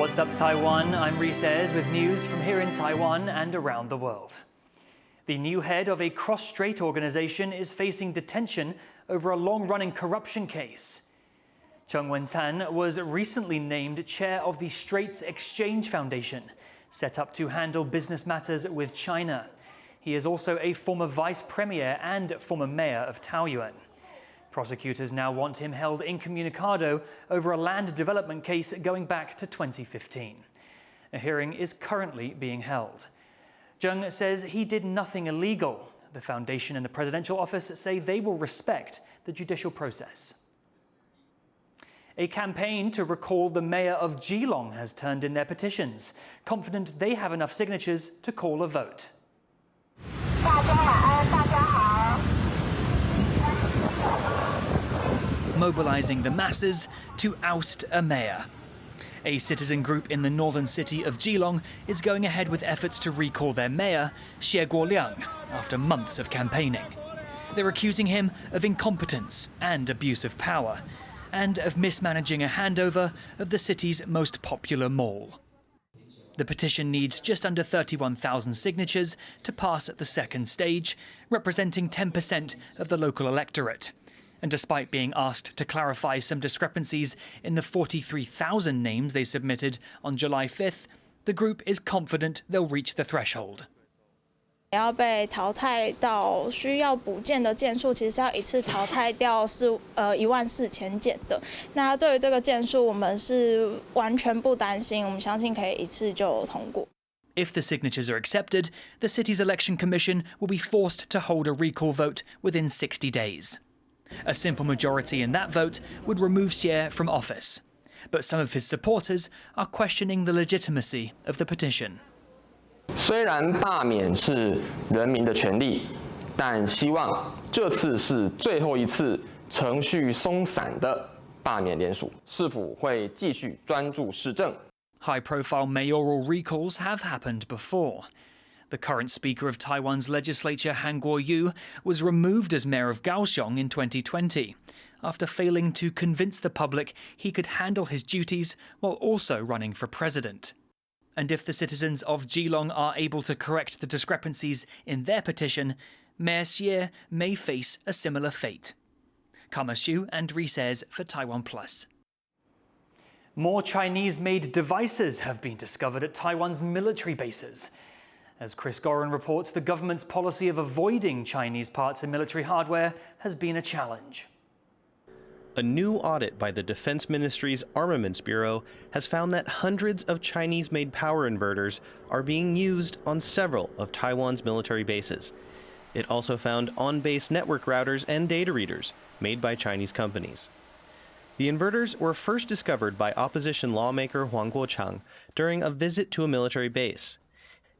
What's up, Taiwan? I'm Reece with news from here in Taiwan and around the world. The new head of a cross-strait organization is facing detention over a long-running corruption case. Chung Wen-tan was recently named chair of the Straits Exchange Foundation, set up to handle business matters with China. He is also a former vice premier and former mayor of Taoyuan. Prosecutors now want him held incommunicado over a land development case going back to 2015. A hearing is currently being held. Chung says he did nothing illegal. The foundation and the presidential office say they will respect the judicial process. A campaign to recall the mayor of Keelung has turned in their petitions, confident they have enough signatures to call a vote. Mobilizing the masses to oust a mayor. A citizen group in the northern city of Keelung is going ahead with efforts to recall their mayor, Xie Guoliang, after months of campaigning. They're accusing him of incompetence and abuse of power, and of mismanaging a handover of the city's most popular mall. The petition needs just under 31,000 signatures to pass at the second stage, representing 10% of the local electorate. And despite being asked to clarify some discrepancies in the 43,000 names they submitted on July 5th, the group is confident they'll reach the threshold. 要被淘汰到需要补件的件数，其实是要一次淘汰掉14000件的。那对于这个件数，我们是完全不担心，我们相信可以一次就通过。 If the signatures are accepted, the city's election commission will be forced to hold a recall vote within 60 days. A simple majority in that vote would remove Xie from office. But some of his supporters are questioning the legitimacy of the petition. 虽然罢免是人民的权利，但希望这次是最后一次程序松散的罢免联署，是否会继续专注施政？ High-profile mayoral recalls have happened before. The current Speaker of Taiwan's legislature, Han Kuo-yu, was removed as mayor of Kaohsiung in 2020, after failing to convince the public he could handle his duties while also running for president. And if the citizens of Keelung are able to correct the discrepancies in their petition, Mayor Xie may face a similar fate. Kama Xu and Reece for TaiwanPlus. More Chinese-made devices have been discovered at Taiwan's military bases. As Chris Gorin reports, the government's policy of avoiding Chinese parts in military hardware has been a challenge. A new audit by the Defense Ministry's Armaments Bureau has found that hundreds of Chinese-made power inverters are being used on several of Taiwan's military bases. It also found on-base network routers and data readers made by Chinese companies. The inverters were first discovered by opposition lawmaker Huang Guochang during a visit to a military base.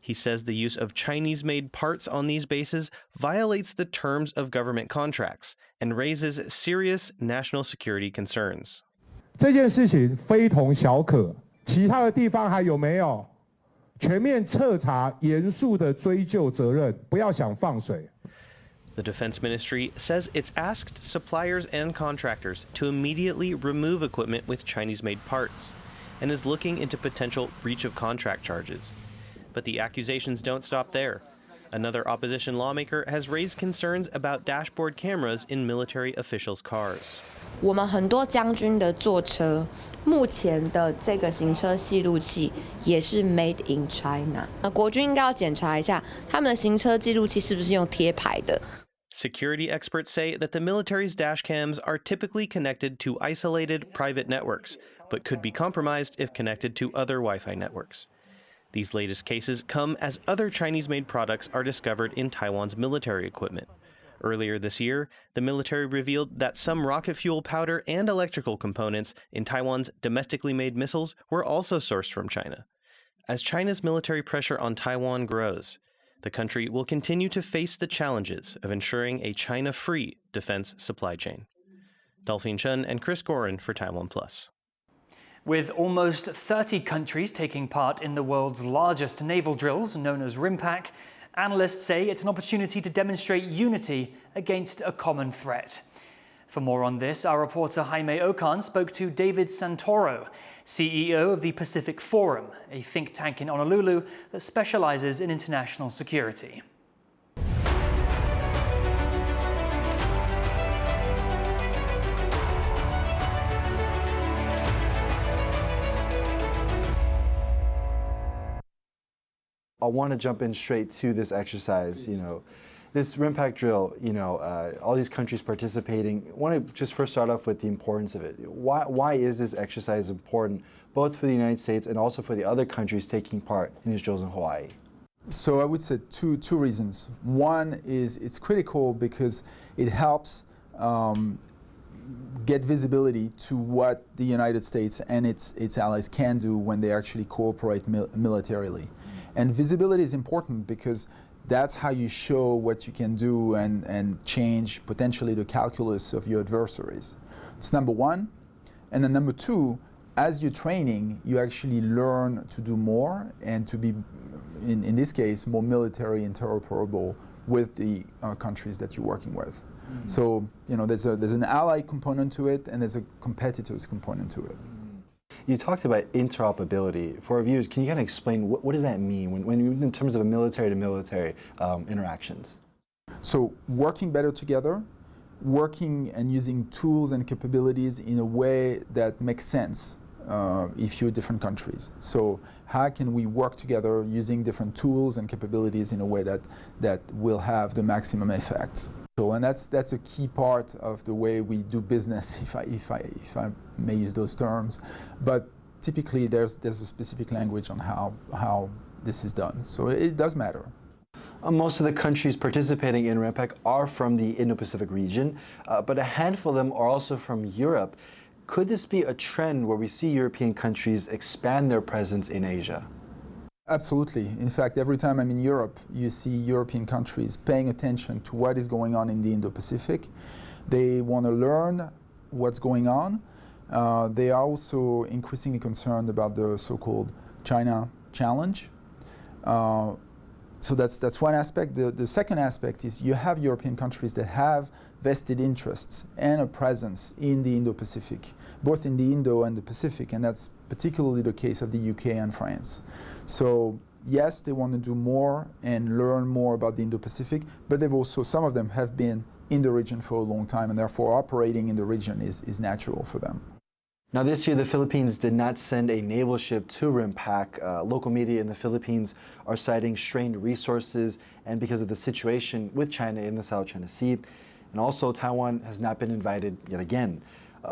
He says the use of Chinese-made parts on these bases violates the terms of government contracts and raises serious national security concerns. 这件事情非同小可，其他的地方还有没有？全面彻查，严肃的追究责任，不要想放水。 The Defense Ministry says it's asked suppliers and contractors to immediately remove equipment with Chinese-made parts and is looking into potential breach of contract charges. But the accusations don't stop there. Another opposition lawmaker has raised concerns about dashboard cameras in military officials' cars. 我们很多将军的坐车，目前的这个行车记录器也是 Made in China。国军应该要检查一下他们的行车记录器是不是用贴牌的。 Security experts say that the military's dashcams are typically connected to isolated private networks, but could be compromised if connected to other Wi-Fi networks. These latest cases come as other Chinese-made products are discovered in Taiwan's military equipment. Earlier this year, the military revealed that some rocket fuel powder and electrical components in Taiwan's domestically made missiles were also sourced from China. As China's military pressure on Taiwan grows, the country will continue to face the challenges of ensuring a China-free defense supply chain. Delphine Chen and Chris Gorin for TaiwanPlus. With almost 30 countries taking part in the world's largest naval drills, known as RIMPAC, analysts say it's an opportunity to demonstrate unity against a common threat. For more on this, our reporter Jaime Okan spoke to David Santoro, CEO of the Pacific Forum, a think tank in Honolulu that specializes in international security. I want to jump in straight to this exercise, this RIMPAC drill, all these countries participating. I want to just first start off with the importance of it. Why is this exercise important, both for the United States and also for the other countries taking part in these drills in Hawaii? So I would say two reasons. One is it's critical because it helps get visibility to what the United States and its allies can do when they actually cooperate militarily. And visibility is important because that's how you show what you can do and change potentially the calculus of your adversaries. It's number one. And then number two, as you're training, you actually learn to do more and to be, in this case, more military interoperable with the countries that you're working with. Mm-hmm. So, there's an ally component to it and there's a competitors component to it. You talked about interoperability. For our viewers, can you kind of explain what does that mean when in terms of a military to military interactions? So working better together, working and using tools and capabilities in a way that makes sense if you're different countries. So how can we work together using different tools and capabilities in a way that will have the maximum effect? So, and that's a key part of the way we do business, if I may use those terms. But typically there's a specific language on how this is done. So it does matter. Most of the countries participating in RIMPAC are from the Indo-Pacific region, but a handful of them are also from Europe. Could this be a trend where we see European countries expand their presence in Asia? Absolutely. In fact, every time I'm in Europe, you see European countries paying attention to what is going on in the Indo-Pacific. They want to learn what's going on. They are also increasingly concerned about the so-called China challenge. So that's one aspect. The second aspect is you have European countries that have vested interests and a presence in the Indo-Pacific, both in the Indo and the Pacific, and that's particularly the case of the UK and France. So yes, they want to do more and learn more about the Indo-Pacific, but they've also, some of them have been in the region for a long time, and therefore operating in the region is natural for them. Now this year, the Philippines did not send a naval ship to RIMPAC. Local media in the Philippines are citing strained resources and because of the situation with China in the South China Sea. And also Taiwan has not been invited yet again.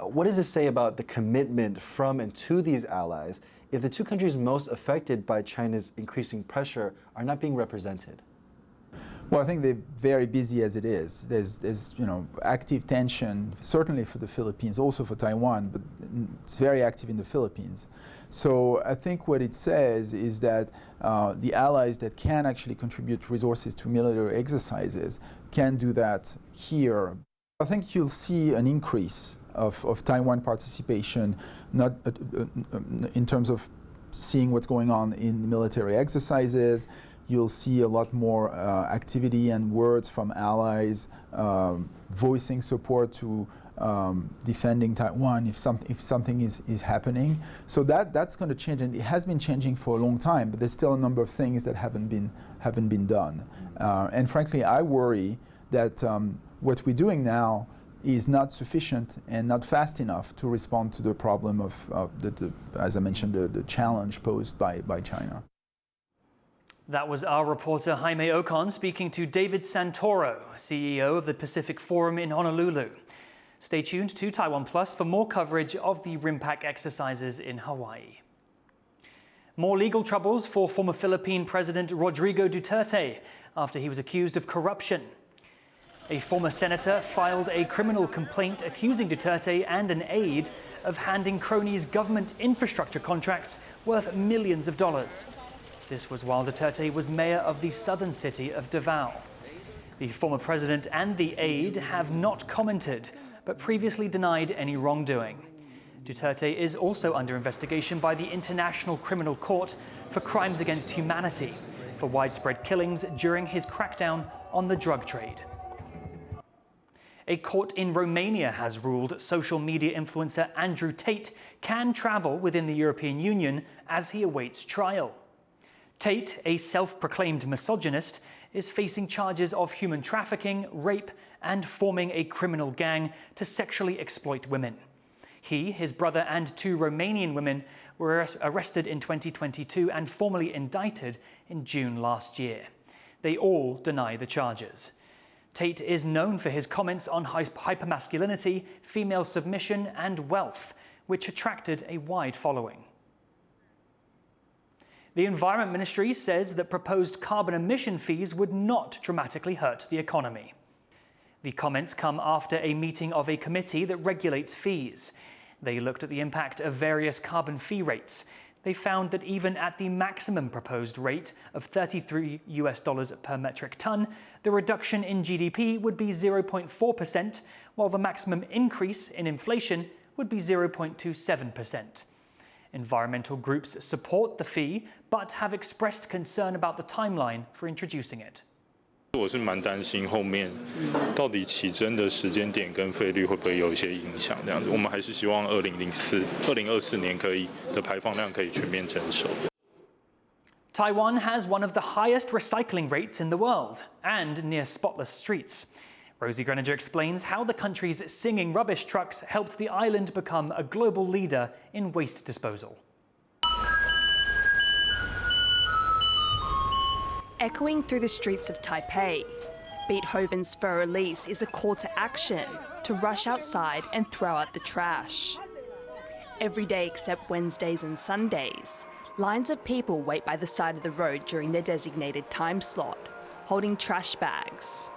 What does this say about the commitment from and to these allies if the two countries most affected by China's increasing pressure are not being represented? Well, I think they're very busy as it is. There's active tension, certainly for the Philippines, also for Taiwan, but it's very active in the Philippines. So I think what it says is that the allies that can actually contribute resources to military exercises can do that here. I think you'll see an increase of Taiwan participation, not in terms of seeing what's going on in military exercises. You'll see a lot more activity and words from allies voicing support to defending Taiwan if something is happening. So that's going to change, and it has been changing for a long time. But there's still a number of things that haven't been done. And frankly, I worry that what we're doing now is not sufficient and not fast enough to respond to the problem of as I mentioned, the challenge posed by China. That was our reporter Jaime Okan speaking to David Santoro, CEO of the Pacific Forum in Honolulu. Stay tuned to TaiwanPlus for more coverage of the RIMPAC exercises in Hawaii. More legal troubles for former Philippine President Rodrigo Duterte after he was accused of corruption. A former senator filed a criminal complaint accusing Duterte and an aide of handing cronies government infrastructure contracts worth millions of dollars. This was while Duterte was mayor of the southern city of Davao. The former president and the aide have not commented, but previously denied any wrongdoing. Duterte is also under investigation by the International Criminal Court for crimes against humanity, for widespread killings during his crackdown on the drug trade. A court in Romania has ruled social media influencer Andrew Tate can travel within the European Union as he awaits trial. Tate, a self-proclaimed misogynist, is facing charges of human trafficking, rape, and forming a criminal gang to sexually exploit women. He, his brother, and 2 Romanian women were arrested in 2022 and formally indicted in June last year. They all deny the charges. Tate is known for his comments on hypermasculinity, female submission, and wealth, which attracted a wide following. The Environment Ministry says that proposed carbon emission fees would not dramatically hurt the economy. The comments come after a meeting of a committee that regulates fees. They looked at the impact of various carbon fee rates. They found that even at the maximum proposed rate of $33 per metric ton, the reduction in GDP would be 0.4%, while the maximum increase in inflation would be 0.27%. Environmental groups support the fee, but have expressed concern about the timeline for introducing it. 我是蛮担心后面到底起征的时间点跟费率会不会有一些影响这样子。我们还是希望2024年的排放量可以全面成熟。Taiwan has one of the highest recycling rates in the world and near spotless streets. Rosie Greninger explains how the country's singing rubbish trucks helped the island become a global leader in waste disposal. Echoing through the streets of Taipei, Beethoven's For Release is a call to action to rush outside and throw out the trash. Every day except Wednesdays and Sundays, lines of people wait by the side of the road during their designated time slot, holding trash bags.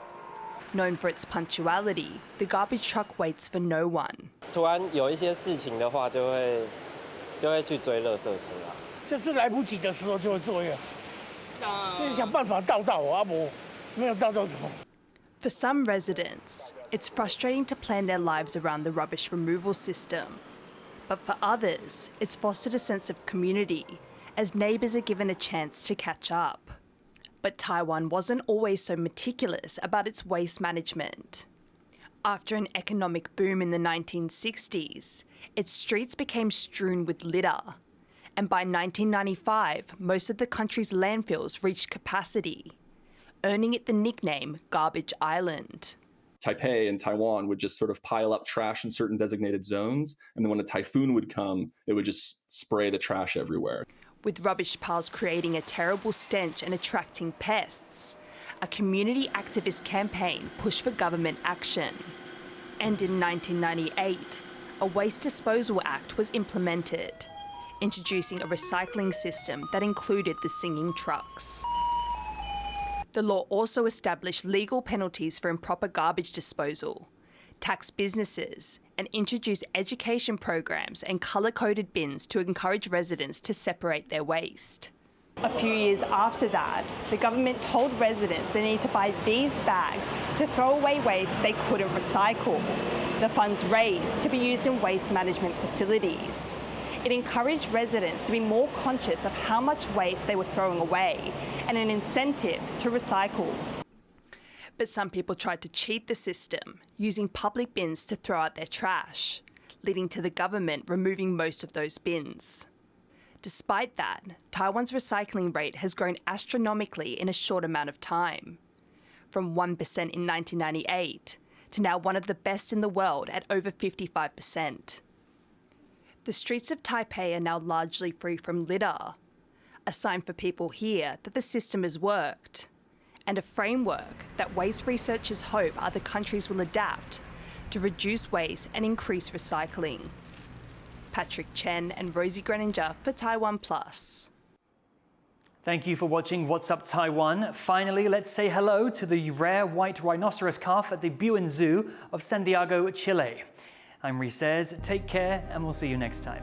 Known for its punctuality, the garbage truck waits for no one. 突然有一些事情的话，就会去追垃圾车啦。就是来不及的时候就会作业，就是想办法倒啊，没有倒怎么？ For some residents, it's frustrating to plan their lives around the rubbish removal system. But for others, it's fostered a sense of community, as neighbours are given a chance to catch up. But Taiwan wasn't always so meticulous about its waste management. After an economic boom in the 1960s, its streets became strewn with litter. And by 1995, most of the country's landfills reached capacity, earning it the nickname Garbage Island. Taipei and Taiwan would just sort of pile up trash in certain designated zones, and then when a typhoon would come, it would just spray the trash everywhere. With rubbish piles creating a terrible stench and attracting pests, a community activist campaign pushed for government action. And in 1998, a Waste Disposal Act was implemented, introducing a recycling system that included the singing trucks. The law also established legal penalties for improper garbage disposal, taxed businesses, and introduced education programs and colour-coded bins to encourage residents to separate their waste. A few years after that, the government told residents they need to buy these bags to throw away waste they couldn't recycle. The funds raised to be used in waste management facilities. It encouraged residents to be more conscious of how much waste they were throwing away and an incentive to recycle. But some people tried to cheat the system, using public bins to throw out their trash, leading to the government removing most of those bins. Despite that, Taiwan's recycling rate has grown astronomically in a short amount of time, from 1% in 1998 to now one of the best in the world at over 55%. The streets of Taipei are now largely free from litter, a sign for people here that the system has worked, and a framework that waste researchers hope other countries will adapt to reduce waste and increase recycling. Patrick Chen and Rosie Greninger for TaiwanPlus. Thank you for watching What's Up Taiwan. Finally, let's say hello to the rare white rhinoceros calf at the Buen Zoo of Santiago, Chile. I'm Reece. Take care, and we'll see you next time.